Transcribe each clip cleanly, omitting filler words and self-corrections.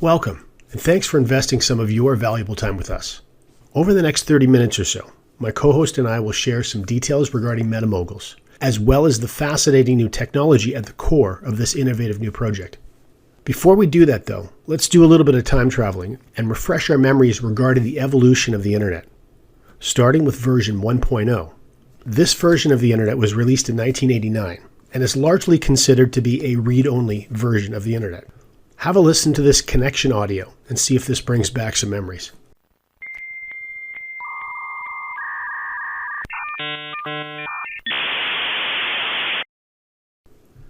Welcome, and thanks for investing some of your valuable time with us. Over the next 30 minutes or so, my co-host and I will share some details regarding Moguls, as well as the fascinating new technology at the core of this innovative new project. Before we do that though, let's do a little bit of time traveling and refresh our memories regarding the evolution of the internet. Starting with version 1.0. This version of the internet was released in 1989 and is largely considered to be a read-only version of the internet. Have a listen to this connection audio and see if this brings back some memories.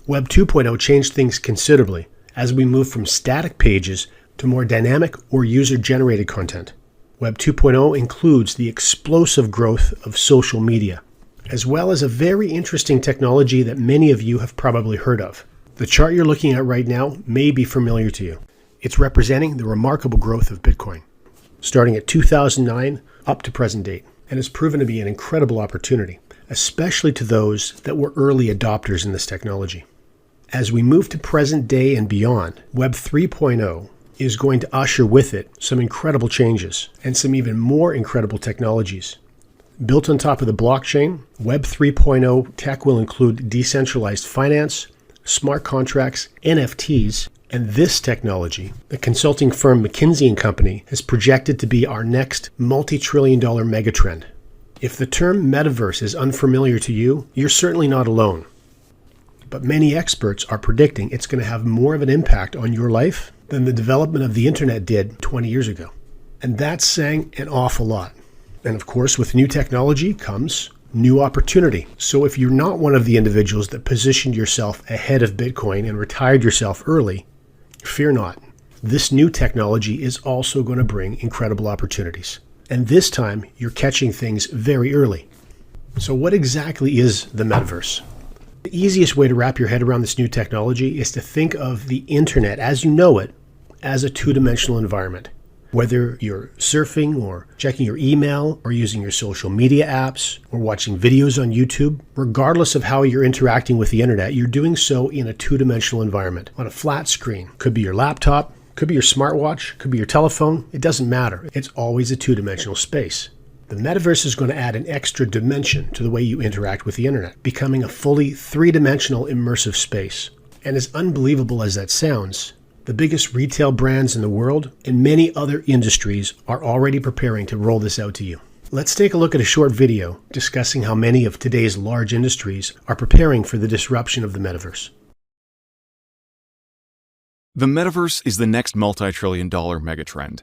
Web 2.0 changed things considerably as we moved from static pages to more dynamic or user-generated content. Web 2.0 includes the explosive growth of social media, as well as a very interesting technology that many of you have probably heard of. The chart you're looking at right now may be familiar to you. It's representing the remarkable growth of Bitcoin, starting at 2009 up to present date, and has proven to be an incredible opportunity, especially to those that were early adopters in this technology. As we move to present day and beyond, Web 3.0 is going to usher with it some incredible changes and some even more incredible technologies. Built on top of the blockchain, Web 3.0 tech will include decentralized finance, smart contracts, NFTs, and this technology, the consulting firm McKinsey & Company, has projected to be our next multi-trillion-dollar megatrend. If the term metaverse is unfamiliar to you, you're certainly not alone. But many experts are predicting it's going to have more of an impact on your life than the development of the internet did 20 years ago. And that's saying an awful lot. And of course, with new technology comes new opportunity. So if you're not one of the individuals that positioned yourself ahead of Bitcoin and retired yourself early, fear not. This new technology is also going to bring incredible opportunities. And this time, you're catching things very early. So what exactly is the metaverse? The easiest way to wrap your head around this new technology is to think of the internet as you know it as a two-dimensional environment. Whether you're surfing or checking your email or using your social media apps or watching videos on YouTube, regardless of how you're interacting with the internet, you're doing so in a two-dimensional environment on a flat screen. Could be your laptop, could be your smartwatch, could be your telephone. It doesn't matter. It's always a two-dimensional space. The metaverse is going to add an extra dimension to the way you interact with the internet, becoming a fully three-dimensional immersive space. And as unbelievable as that sounds, the biggest retail brands in the world and many other industries are already preparing to roll this out to you. Let's take a look at a short video discussing how many of today's large industries are preparing for the disruption of the metaverse. The metaverse is the next multi-trillion-dollar megatrend.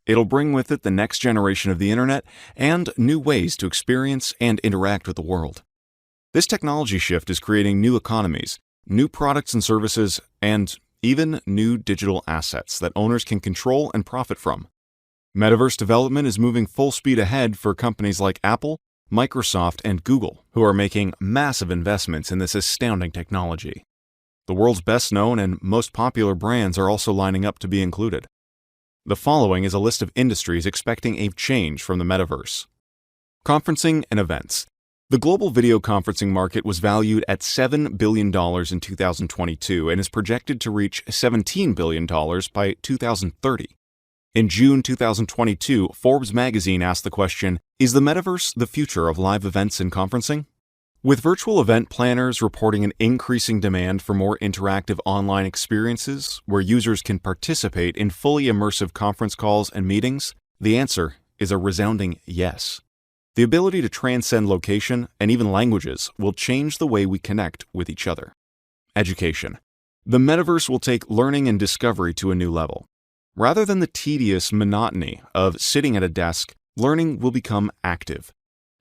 It'll bring with it the next generation of the internet and new ways to experience and interact with the world. This technology shift is creating new economies, new products and services, and even new digital assets that owners can control and profit from. Metaverse development is moving full speed ahead for companies like Apple, Microsoft, and Google, who are making massive investments in this astounding technology. The world's best known and most popular brands are also lining up to be included. The following is a list of industries expecting a change from the metaverse. Conferencing and events. The global video conferencing market was valued at $7 billion in 2022 and is projected to reach $17 billion by 2030. In June 2022, Forbes magazine asked the question, "Is the metaverse the future of live events and conferencing?" With virtual event planners reporting an increasing demand for more interactive online experiences where users can participate in fully immersive conference calls and meetings, the answer is a resounding yes. The ability to transcend location and even languages will change the way we connect with each other. Education. The metaverse will take learning and discovery to a new level. Rather than the tedious monotony of sitting at a desk, learning will become active.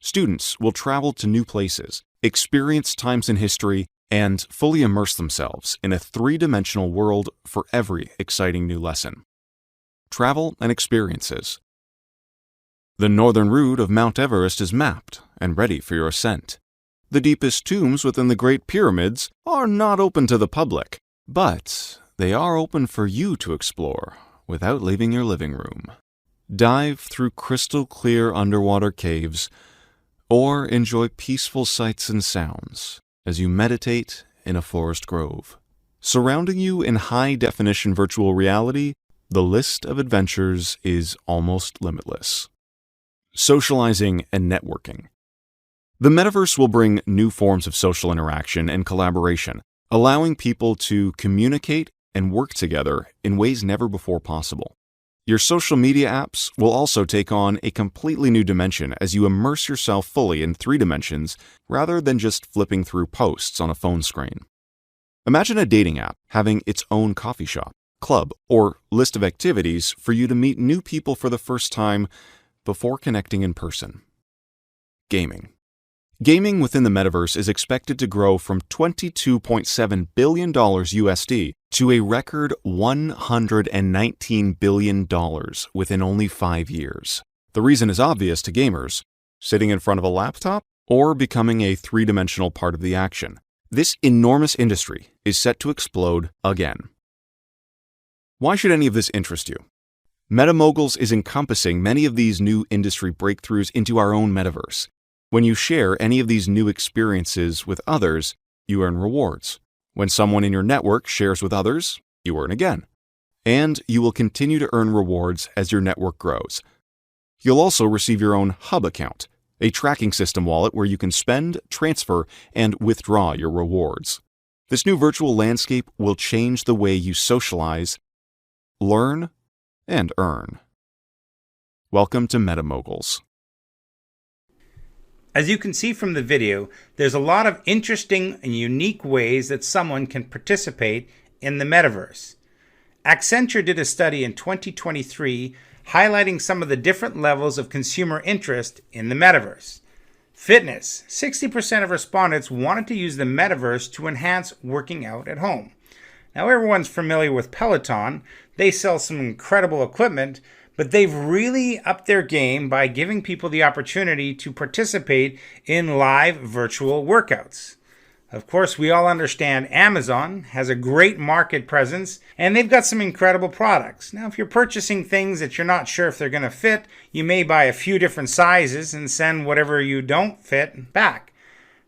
Students will travel to new places, experience times in history, and fully immerse themselves in a three-dimensional world for every exciting new lesson. Travel and experiences. The northern route of Mount Everest is mapped and ready for your ascent. The deepest tombs within the Great Pyramids are not open to the public, but they are open for you to explore without leaving your living room. Dive through crystal-clear underwater caves or enjoy peaceful sights and sounds as you meditate in a forest grove. Surrounding you in high-definition virtual reality the list of adventures is almost limitless. Socializing and networking. The metaverse will bring new forms of social interaction and collaboration, allowing people to communicate and work together in ways never before possible. Your social media apps will also take on a completely new dimension as you immerse yourself fully in 3 dimensions rather than just flipping through posts on a phone screen. Imagine a dating app having its own coffee shop, club, or list of activities for you to meet new people for the first time before connecting in person. Gaming. Gaming within the metaverse is expected to grow from $22.7 billion USD to a record $119 billion within only 5 years. The reason is obvious to gamers: sitting in front of a laptop or becoming a 3-dimensional part of the action. This enormous industry is set to explode again. Why should any of this interest you? Moguls is encompassing many of these new industry breakthroughs into our own metaverse. When you share any of these new experiences with others, you earn rewards. When someone in your network shares with others, you earn again. And you will continue to earn rewards as your network grows. You'll also receive your own hub account, a tracking system wallet where you can spend, transfer, and withdraw your rewards. This new virtual landscape will change the way you socialize, learn, and earn. Welcome to Moguls. As you can see from the video, there's a lot of interesting and unique ways that someone can participate in the metaverse. Accenture did a study in 2023 highlighting some of the different levels of consumer interest in the metaverse. Fitness. 60% of respondents wanted to use the metaverse to enhance working out at home. Now, everyone's familiar with Peloton. They sell some incredible equipment, but they've really upped their game by giving people the opportunity to participate in live virtual workouts. Of course, we all understand Amazon has a great market presence, and they've got some incredible products. Now, if you're purchasing things that you're not sure if they're going to fit, you may buy a few different sizes and send whatever you don't fit back.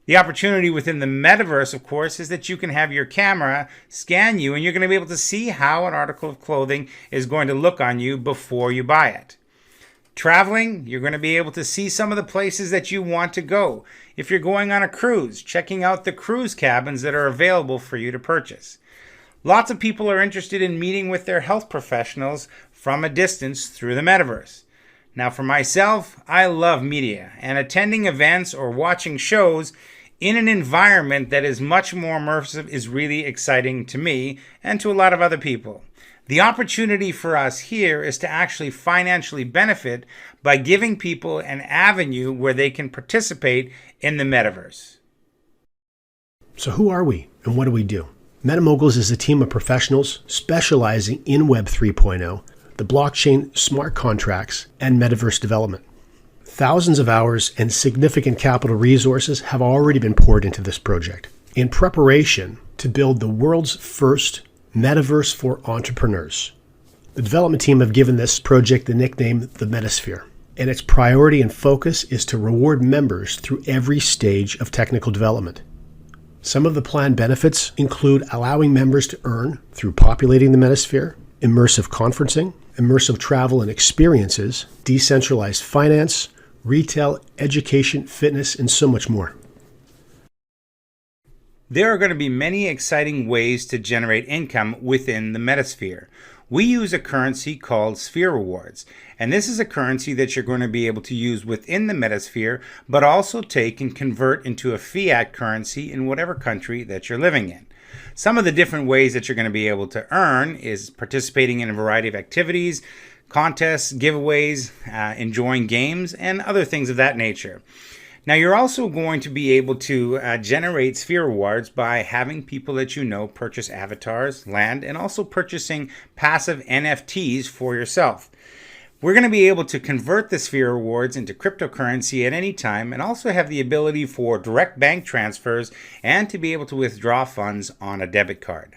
The opportunity within the metaverse, of course, is that you can have your camera scan you, and you're going to be able to see how an article of clothing is going to look on you before you buy it. Traveling, you're going to be able to see some of the places that you want to go. If you're going on a cruise, checking out the cruise cabins that are available for you to purchase. Lots of people are interested in meeting with their health professionals from a distance through the metaverse. Now, for myself, I love media, and attending events or watching shows in an environment that is much more immersive is really exciting to me and to a lot of other people. The opportunity for us here is to actually financially benefit by giving people an avenue where they can participate in the metaverse. So who are we and what do we do? Moguls is a team of professionals specializing in Web 3.0, the blockchain, smart contracts, and metaverse development. Thousands of hours and significant capital resources have already been poured into this project in preparation to build the world's first metaverse for entrepreneurs. The development team have given this project the nickname the Metasphere, and its priority and focus is to reward members through every stage of technical development. Some of the planned benefits include allowing members to earn through populating the Metasphere, immersive conferencing, immersive travel and experiences, decentralized finance, retail, education, fitness, and so much more. There are going to be many exciting ways to generate income within the Metasphere. We use a currency called Sphere Rewards, and this is a currency that you're going to be able to use within the Metasphere, but also take and convert into a fiat currency in whatever country that you're living in. Some of the different ways that you're going to be able to earn is participating in a variety of activities, contests, giveaways, enjoying games, and other things of that nature. Now, you're also going to be able to generate Sphere Rewards by having people that you know purchase avatars, land, and also purchasing passive NFTs for yourself. We're going to be able to convert the Sphere Rewards into cryptocurrency at any time and also have the ability for direct bank transfers and to be able to withdraw funds on a debit card.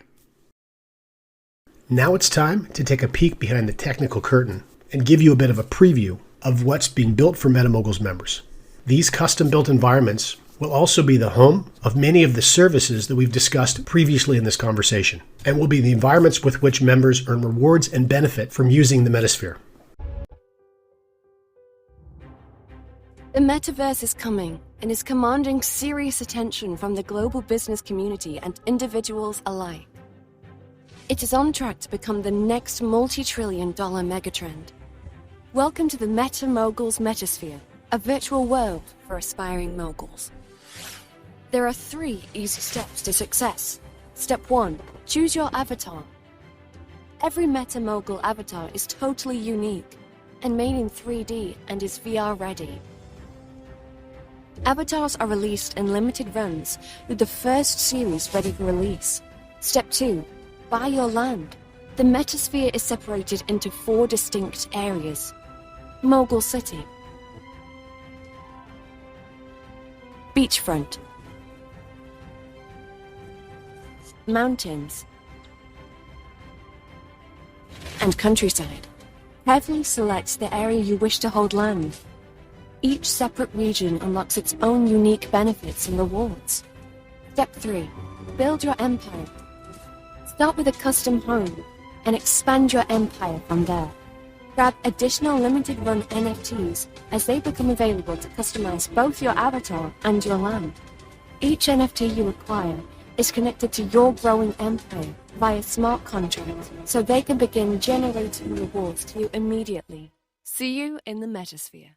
Now it's time to take a peek behind the technical curtain and give you a bit of a preview of what's being built for Moguls members. These custom-built environments will also be the home of many of the services that we've discussed previously in this conversation, and will be the environments with which members earn rewards and benefit from using the Metasphere. The metaverse is coming and is commanding serious attention from the global business community and individuals alike. It is on track to become the next multi-trillion-dollar megatrend. Welcome to the Moguls Metasphere, a virtual world for aspiring moguls. There are 3 easy steps to success. Step 1. Choose your avatar. Every Mogul avatar is totally unique and made in 3D and is VR ready. Avatars are released in limited runs, with the first series ready for release. Step 2. Buy your land. The Metasphere is separated into 4 distinct areas. Mogul City, Beachfront, Mountains, and Countryside. Carefully select the area you wish to hold land. Each separate region unlocks its own unique benefits and rewards. Step 3. Build your empire. Start with a custom home and expand your empire from there. Grab additional limited run NFTs as they become available to customize both your avatar and your land. Each NFT you acquire is connected to your growing empire via smart contracts, so they can begin generating rewards to you immediately. See you in the Metasphere.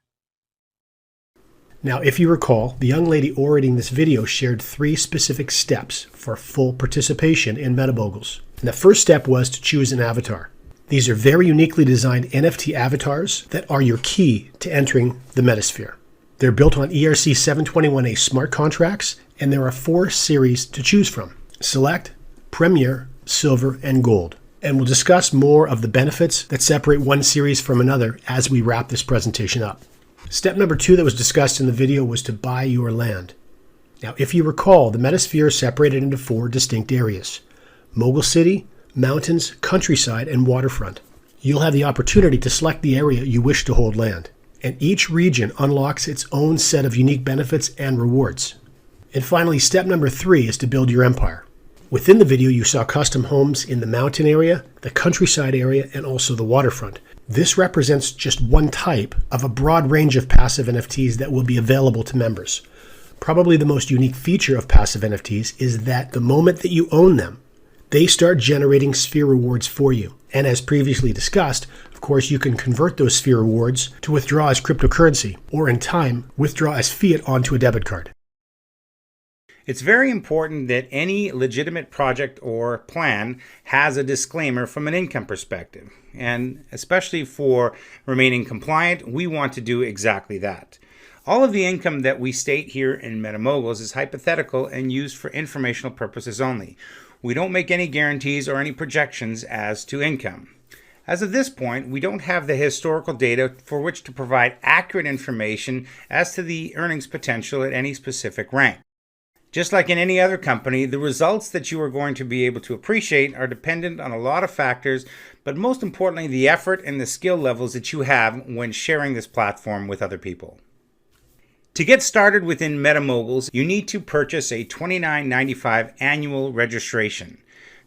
Now, if you recall, the young lady orating this video shared 3 specific steps for full participation in MetaMoguls. And the first step was to choose an avatar. These are very uniquely designed NFT avatars that are your key to entering the Metasphere. They're built on ERC 721A smart contracts, and there are 4 series to choose from: Select, Premier, Silver, and Gold. And we'll discuss more of the benefits that separate one series from another as we wrap this presentation up. Step number 2 that was discussed in the video was to buy your land. Now, if you recall, the Metasphere is separated into 4 distinct areas: Mogul City, Mountains, Countryside, and Waterfront. You'll have the opportunity to select the area you wish to hold land, and each region unlocks its own set of unique benefits and rewards. And finally, step number 3 is to build your empire. Within the video, you saw custom homes in the mountain area, the countryside area, and also the waterfront. This represents just one type of a broad range of passive NFTs that will be available to members. Probably the most unique feature of passive NFTs is that the moment that you own them, they start generating sphere rewards for you. And as previously discussed, of course, you can convert those sphere rewards to withdraw as cryptocurrency, or in time, withdraw as fiat onto a debit card. It's very important that any legitimate project or plan has a disclaimer from an income perspective. And especially for remaining compliant, we want to do exactly that. All of the income that we state here in MetaMoguls is hypothetical and used for informational purposes only. We don't make any guarantees or any projections as to income. As of this point, we don't have the historical data for which to provide accurate information as to the earnings potential at any specific rank. Just like in any other company, the results that you are going to be able to appreciate are dependent on a lot of factors, but most importantly, the effort and the skill levels that you have when sharing this platform with other people. To get started within MetaMoguls, you need to purchase a $29.95 annual registration.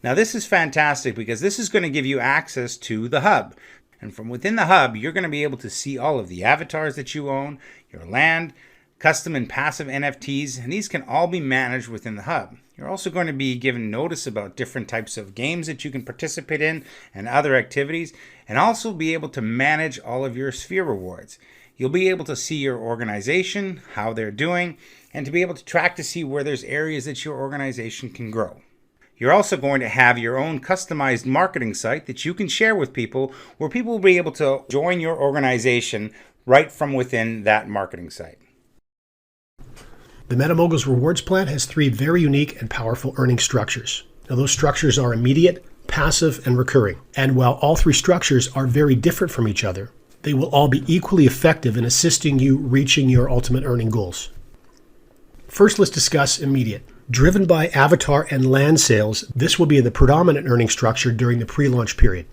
Now this is fantastic because this is going to give you access to the hub. And from within the hub, you're going to be able to see all of the avatars that you own, your land, custom and passive NFTs, and these can all be managed within the hub. You're also going to be given notice about different types of games that you can participate in and other activities, and also be able to manage all of your sphere rewards. You'll be able to see your organization, how they're doing, and to be able to track to see where there's areas that your organization can grow. You're also going to have your own customized marketing site that you can share with people, where people will be able to join your organization right from within that marketing site. The MetaMoguls Rewards Plan has 3 very unique and powerful earning structures. Now, those structures are immediate, passive, and recurring. And while all 3 structures are very different from each other, they will all be equally effective in assisting you reaching your ultimate earning goals. First, let's discuss immediate. Driven by avatar and land sales, this will be the predominant earning structure during the pre-launch period.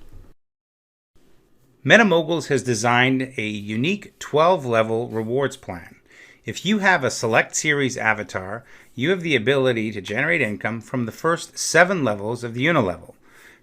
MetaMoguls has designed a unique 12-level rewards plan. If you have a Select Series avatar, you have the ability to generate income from the first 7 levels of the Unilevel.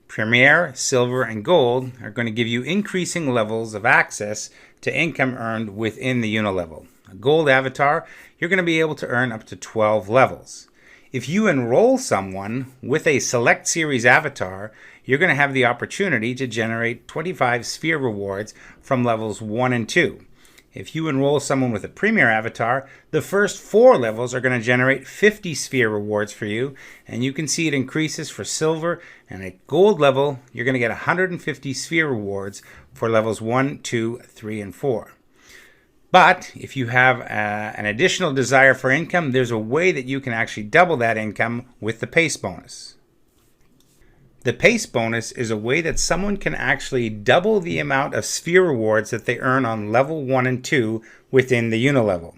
Premier, Silver, and Gold are going to give you increasing levels of access to income earned within the Unilevel. A Gold avatar, you're going to be able to earn up to 12 levels. If you enroll someone with a Select Series avatar, you're going to have the opportunity to generate 25 sphere rewards from levels 1 and 2. If you enroll someone with a Premier avatar, the first 4 levels are going to generate 50 sphere rewards for you, and you can see it increases for Silver, and at Gold level, you're going to get 150 sphere rewards for levels 1, 2, 3, and 4. But if you have an additional desire for income, there's a way that you can actually double that income with the Pace bonus. The Pace bonus is a way that someone can actually double the amount of sphere rewards that they earn on level 1 and 2 within the Unilevel.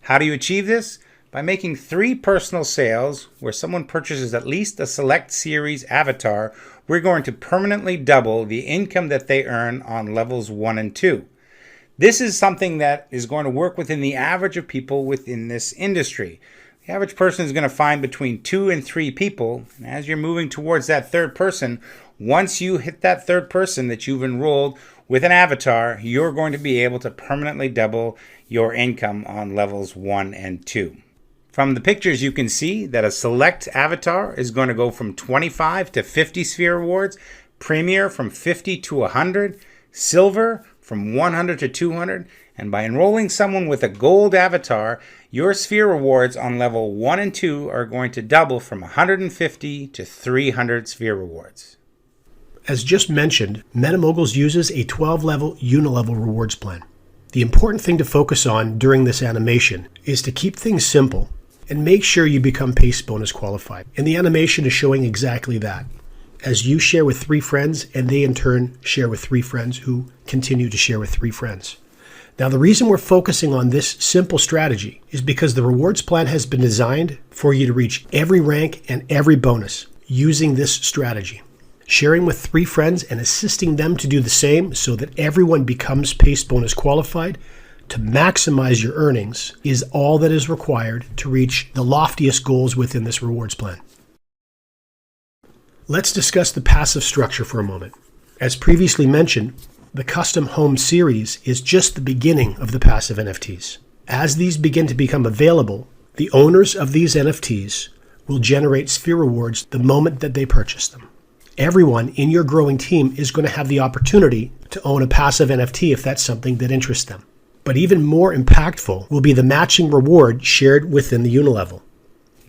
How do you achieve this? By making 3 personal sales where someone purchases at least a Select Series avatar, we're going to permanently double the income that they earn on levels 1 and 2. This is something that is going to work within the average of people within this industry. The average person is going to find between 2 and 3 people, and as you're moving towards that third person, once you hit that third person that you've enrolled with an avatar, you're going to be able to permanently double your income on levels 1 and 2. From the pictures, you can see that a Select avatar is going to go from 25 to 50 sphere rewards, Premier from 50 to 100, Silver from 100 to 200, and by enrolling someone with a Gold avatar, your sphere rewards on level 1 and 2 are going to double from 150 to 300 sphere rewards. As just mentioned, MetaMoguls uses a 12-level Unilevel rewards plan. The important thing to focus on during this animation is to keep things simple and make sure you become Pace bonus qualified. And the animation is showing exactly that, as you share with 3 friends and they in turn share with 3 friends who continue to share with 3 friends. Now, the reason we're focusing on this simple strategy is because the rewards plan has been designed for you to reach every rank and every bonus using this strategy. Sharing with 3 friends and assisting them to do the same so that everyone becomes Pace bonus qualified to maximize your earnings is all that is required to reach the loftiest goals within this rewards plan. Let's discuss the passive structure for a moment. As previously mentioned, the Custom Home series is just the beginning of the passive NFTs. As these begin to become available, the owners of these NFTs will generate sphere rewards the moment that they purchase them. Everyone in your growing team is going to have the opportunity to own a passive NFT if that's something that interests them. But even more impactful will be the matching reward shared within the Unilevel.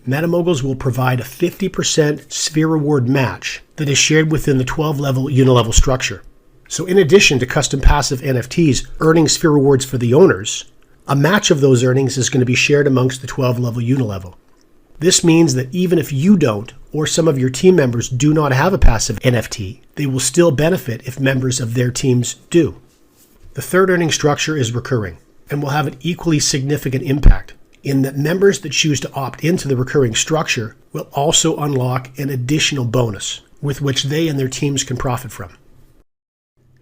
MetaMoguls will provide a 50% sphere reward match that is shared within the 12-level Unilevel structure. So in addition to custom passive NFTs earning sphere rewards for the owners, a match of those earnings is going to be shared amongst the 12-level Unilevel. This means that even if you don't, or some of your team members do not have a passive NFT, they will still benefit if members of their teams do. The third earning structure is recurring and will have an equally significant impact in that members that choose to opt into the recurring structure will also unlock an additional bonus with which they and their teams can profit from.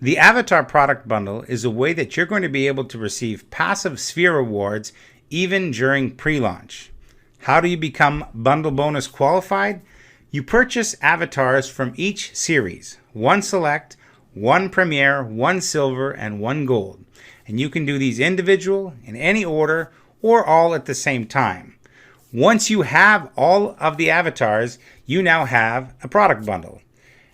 The Avatar Product Bundle is a way that you're going to be able to receive passive sphere rewards even during pre-launch. How do you become bundle bonus qualified? You purchase avatars from each series, 1 Select, 1 Premier, 1 Silver, and 1 Gold. And you can do these individual, in any order, or all at the same time. Once you have all of the avatars, you now have a product bundle.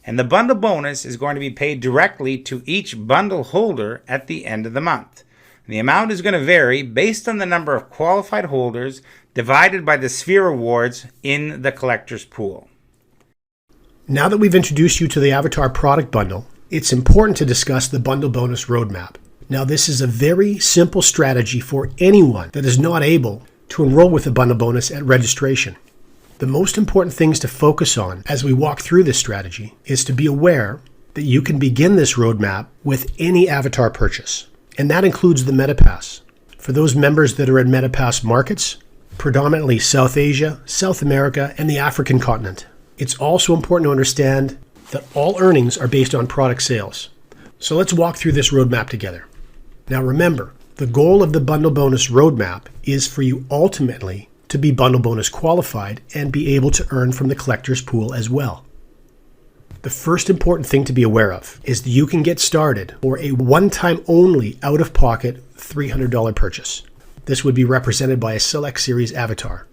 And the bundle bonus is going to be paid directly to each bundle holder at the end of the month. The amount is going to vary based on the number of qualified holders divided by the sphere rewards in the collector's pool. Now that we've introduced you to the Avatar product bundle, it's important to discuss the bundle bonus roadmap. Now, this is a very simple strategy for anyone that is not able to enroll with the bundle bonus at registration. The most important things to focus on as we walk through this strategy is to be aware that you can begin this roadmap with any avatar purchase, and that includes the MetaPass. For those members that are in MetaPass markets, predominantly South Asia, South America, and the African continent, it's also important to understand that all earnings are based on product sales. So let's walk through this roadmap together. Now remember, The goal of the bundle bonus roadmap is for you ultimately to be bundle bonus qualified and be able to earn from the collector's pool as well. The first important thing to be aware of is that you can get started for a one-time only out-of-pocket $300 purchase. This would be represented by a Select Series avatar.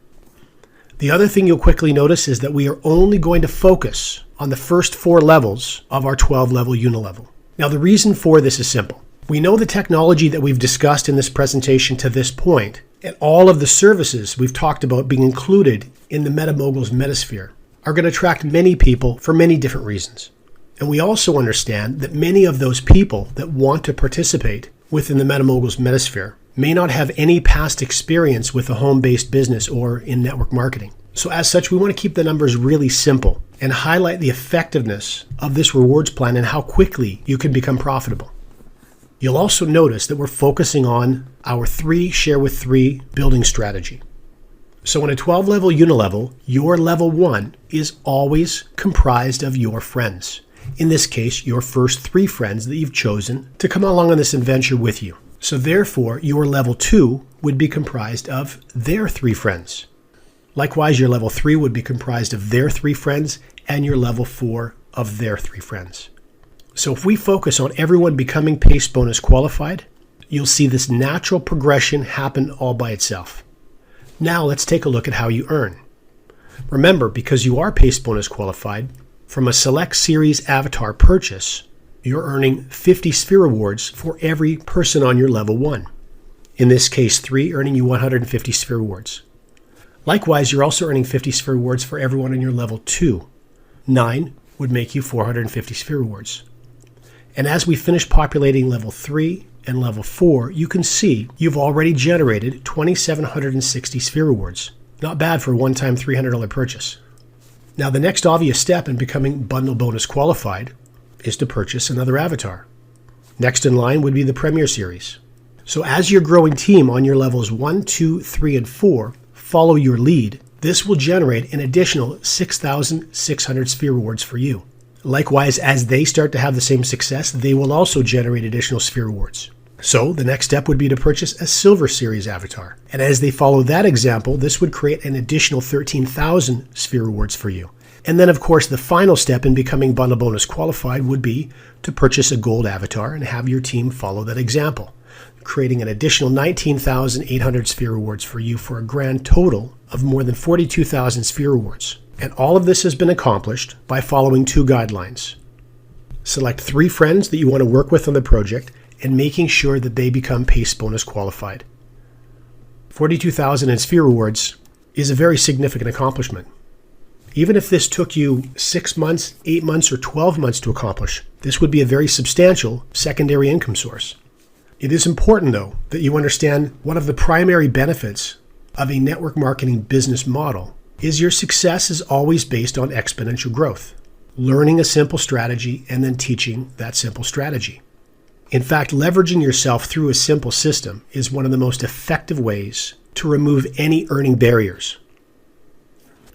The other thing you'll quickly notice is that we are only going to focus on the first 4 levels of our 12-level unilevel. Now, the reason for this is simple. We know the technology that we've discussed in this presentation to this point, and all of the services we've talked about being included in the Moguls metasphere are going to attract many people for many different reasons. And we also understand that many of those people that want to participate within the Moguls metasphere may not have any past experience with a home-based business or in network marketing. So as such, we want to keep the numbers really simple and highlight the effectiveness of this rewards plan and how quickly you can become profitable. You'll also notice that we're focusing on our 3 share with 3 building strategy. So in a 12-level unilevel, your level 1 is always comprised of your friends. In this case, your first 3 friends that you've chosen to come along on this adventure with you. So therefore, your level 2 would be comprised of their 3 friends. Likewise, your level 3 would be comprised of their 3 friends and your level 4 of their 3 friends. So if we focus on everyone becoming PACE bonus qualified, you'll see this natural progression happen all by itself. Now let's take a look at how you earn. Remember, because you are PACE bonus qualified, from a Select Series avatar purchase, you're earning 50 sphere rewards for every person on your level 1. In this case, 3 earning you 150 sphere rewards. Likewise, you're also earning 50 sphere rewards for everyone in your level 2. 9 would make you 450 sphere rewards. And as we finish populating level 3 and level 4, you can see you've already generated 2,760 sphere rewards. Not bad for a one-time $300 purchase. Now, the next obvious step in becoming bundle bonus qualified is to purchase another avatar. Next in line would be the Premier Series. So as your growing team on your levels 1, 2, 3, and 4 follow your lead, this will generate an additional 6,600 sphere rewards for you. Likewise, as they start to have the same success, they will also generate additional sphere rewards. So the next step would be to purchase a Silver Series avatar. And as they follow that example, this would create an additional 13,000 sphere rewards for you. And then, of course, the final step in becoming bundle bonus qualified would be to purchase a gold avatar and have your team follow that example, creating an additional 19,800 sphere rewards for you for a grand total of more than 42,000 sphere rewards. And all of this has been accomplished by following 2 guidelines. Select 3 friends that you want to work with on the project and making sure that they become PACE bonus qualified. 42,000 in sphere rewards is a very significant accomplishment. Even if this took you 6 months, 8 months, or 12 months to accomplish, this would be a very substantial secondary income source. It is important, though, that you understand one of the primary benefits of a network marketing business model is your success is always based on exponential growth, learning a simple strategy and then teaching that simple strategy. In fact, leveraging yourself through a simple system is one of the most effective ways to remove any earning barriers.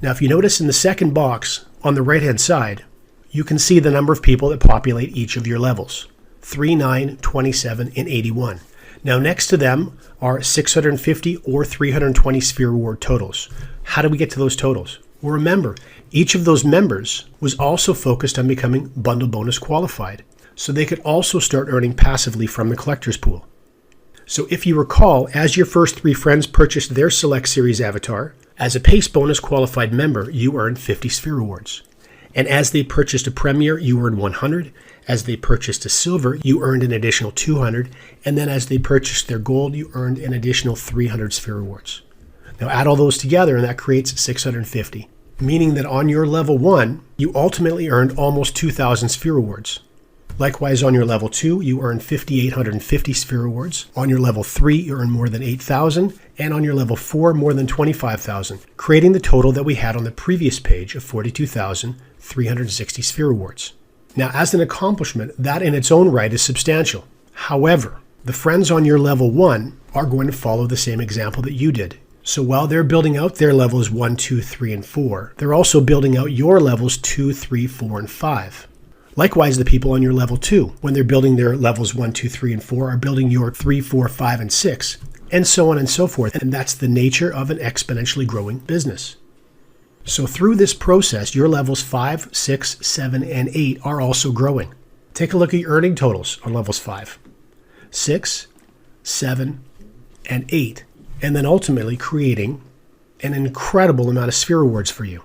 Now, if you notice in the second box on the right-hand side, you can see the number of people that populate each of your levels, 3, 9, 27, and 81. Now, next to them are 650 or 320 sphere reward totals. How do we get to those totals? Well, remember, each of those members was also focused on becoming bundle bonus qualified, so they could also start earning passively from the collector's pool. So if you recall, as your first 3 friends purchased their Select Series avatar, as a PACE bonus qualified member, you earned 50 sphere rewards. And as they purchased a Premier, you earned 100. As they purchased a Silver, you earned an additional 200. And then as they purchased their Gold, you earned an additional 300 sphere rewards. Now add all those together and that creates 650, meaning that on your level 1, you ultimately earned almost 2,000 sphere rewards. Likewise, on your level 2, you earn 5,850 sphere rewards. On your level 3, you earn more than 8,000. And on your level 4, more than 25,000, creating the total that we had on the previous page of 42,360 sphere rewards. Now, as an accomplishment, that in its own right is substantial. However, the friends on your level 1 are going to follow the same example that you did. So while they're building out their levels 1, 2, 3, and 4, they're also building out your levels 2, 3, 4, and 5. Likewise, the people on your level 2, when they're building their levels 1, 2, 3, and 4, are building your 3, 4, 5, and 6, and so on and so forth. And that's the nature of an exponentially growing business. So through this process, your levels 5, 6, 7, and 8 are also growing. Take a look at your earning totals on levels 5, 6, 7, and 8, and then ultimately creating an incredible amount of sphere rewards for you.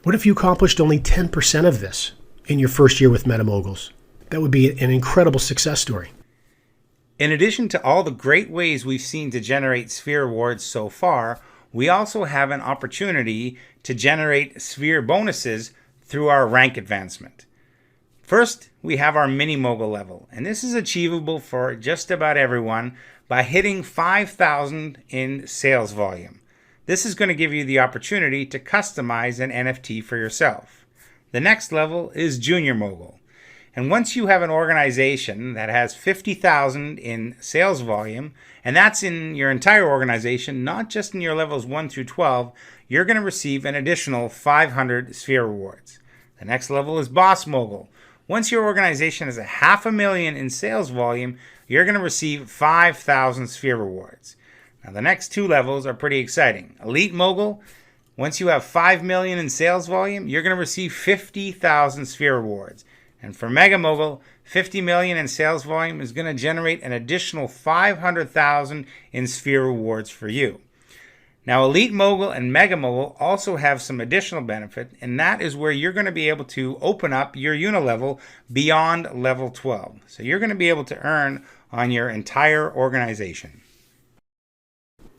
What if you accomplished only 10% of this in your first year with Moguls? That would be an incredible success story. In addition to all the great ways we've seen to generate sphere rewards so far, we also have an opportunity to generate sphere bonuses through our rank advancement. First, we have our mini mogul level, and this is achievable for just about everyone by hitting 5,000 in sales volume. This is going to give you the opportunity to customize an NFT for yourself. The next level is junior mogul. And once you have an organization that has 50,000 in sales volume, and that's in your entire organization, not just in your levels 1 through 12, you're going to receive an additional 500 sphere rewards. The next level is boss mogul. Once your organization has a 500,000 in sales volume, you're going to receive 5,000 sphere rewards. Now the next two levels are pretty exciting. Elite mogul, once you have 5 million in sales volume, you're going to receive 50,000 sphere rewards. And for Mega Mogul, 50 million in sales volume is going to generate an additional 500,000 in sphere rewards for you. Now, Elite Mogul and Mega Mogul also have some additional benefit, and that is where you're going to be able to open up your unilevel beyond level 12. So you're going to be able to earn on your entire organization.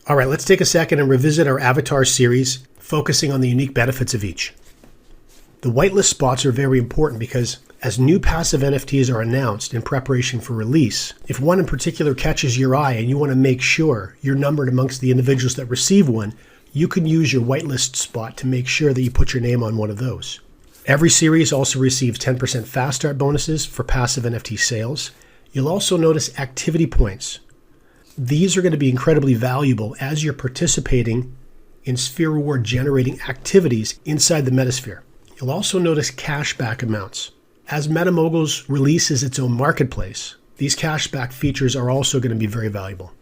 All right, let's take a second and revisit our Avatar series, focusing on the unique benefits of each. The whitelist spots are very important because as new passive NFTs are announced in preparation for release, if one in particular catches your eye and you want to make sure you're numbered amongst the individuals that receive one, you can use your whitelist spot to make sure that you put your name on one of those. Every series also receives 10% fast start bonuses for passive NFT sales. You'll also notice activity points. These are going to be incredibly valuable as you're participating in sphere reward generating activities inside the metasphere. You'll also notice cashback amounts. As Moguls releases its own marketplace, these cashback features are also going to be very valuable.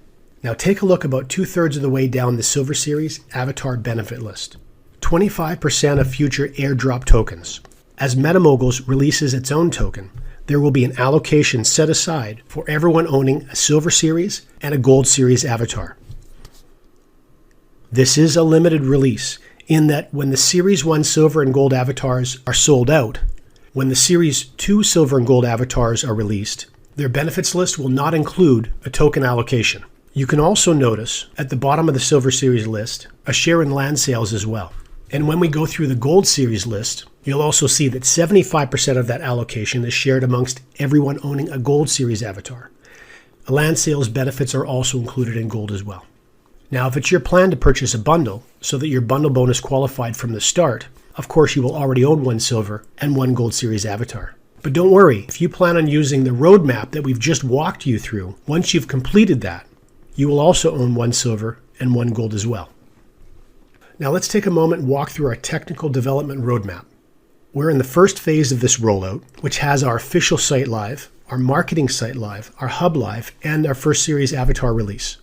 Now take a look about 2/3 of the way down the Silver Series Avatar benefit list. 25% of future airdrop tokens. As Moguls releases its own token, there will be an allocation set aside for everyone owning a Silver Series and a Gold Series avatar. This is a limited release in that when the Series 1 Silver and Gold avatars are sold out, when the Series 2 Silver and Gold avatars are released, their benefits list will not include a token allocation. You can also notice at the bottom of the Silver Series list a share in land sales as well. And when we go through the Gold Series list, you'll also see that 75% of that allocation is shared amongst everyone owning a Gold Series avatar. Land sales benefits are also included in Gold as well. Now, if it's your plan to purchase a bundle so that your bundle bonus qualified from the start, of course you will already own one Silver and one Gold Series avatar. But don't worry, if you plan on using the roadmap that we've just walked you through, once you've completed that, you will also own one Silver and one Gold as well. Now let's take a moment and walk through our technical development roadmap. We're in the first phase of this rollout, which has our official site live, our marketing site live, our hub live, and our first series avatar release.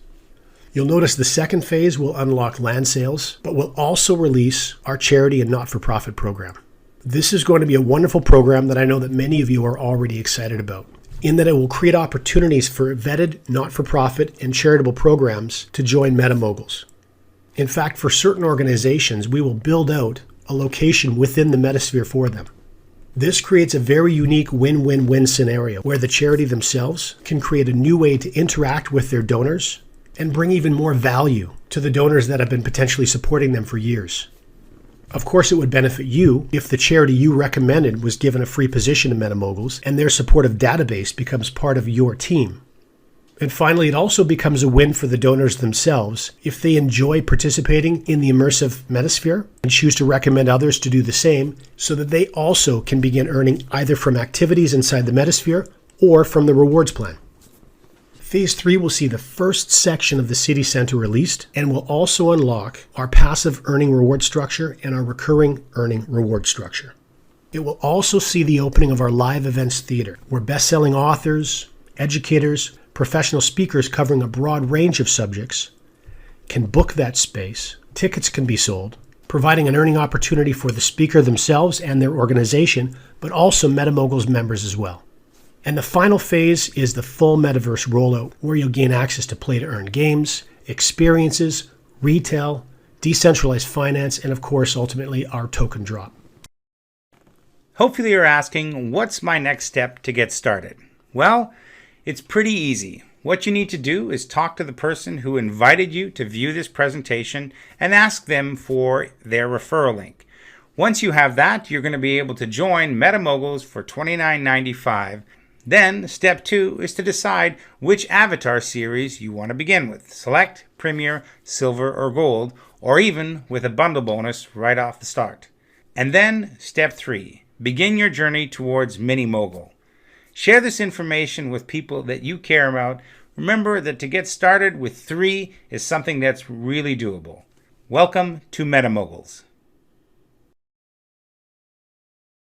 You'll notice the second phase will unlock land sales, but will also release our charity and not-for-profit program. This is going to be a wonderful program that I know that many of you are already excited about, in that it will create opportunities for vetted not-for-profit and charitable programs to join Moguls. In fact, for certain organizations, we will build out a location within the metasphere for them. This creates a very unique win-win-win scenario where the charity themselves can create a new way to interact with their donors and bring even more value to the donors that have been potentially supporting them for years. Of course, it would benefit you if the charity you recommended was given a free position in Moguls and their supportive database becomes part of your team. And finally, it also becomes a win for the donors themselves if they enjoy participating in the immersive metasphere and choose to recommend others to do the same so that they also can begin earning either from activities inside the metasphere or from the rewards plan. Phase 3 will see the first section of the city center released and will also unlock our passive earning reward structure and our recurring earning reward structure. It will also see the opening of our live events theater, where best-selling authors, educators, professional speakers covering a broad range of subjects can book that space. Tickets can be sold, providing an earning opportunity for the speaker themselves and their organization, but also MetaMoguls members as well. And the final phase is the full metaverse rollout, where you'll gain access to play-to-earn games, experiences, retail, decentralized finance, and of course, ultimately, our token drop. Hopefully you're asking, what's my next step to get started? Well, it's pretty easy. What you need to do is talk to the person who invited you to view this presentation and ask them for their referral link. Once you have that, you're going to be able to join MetaMoguls for $29.95. Then, step 2 is to decide which avatar series you want to begin with. Select, Premier, Silver, or Gold, or even with a bundle bonus right off the start. And then, step 3, begin your journey towards Mini Mogul. Share this information with people that you care about. Remember that to get started with 3 is something that's really doable. Welcome to MetaMoguls.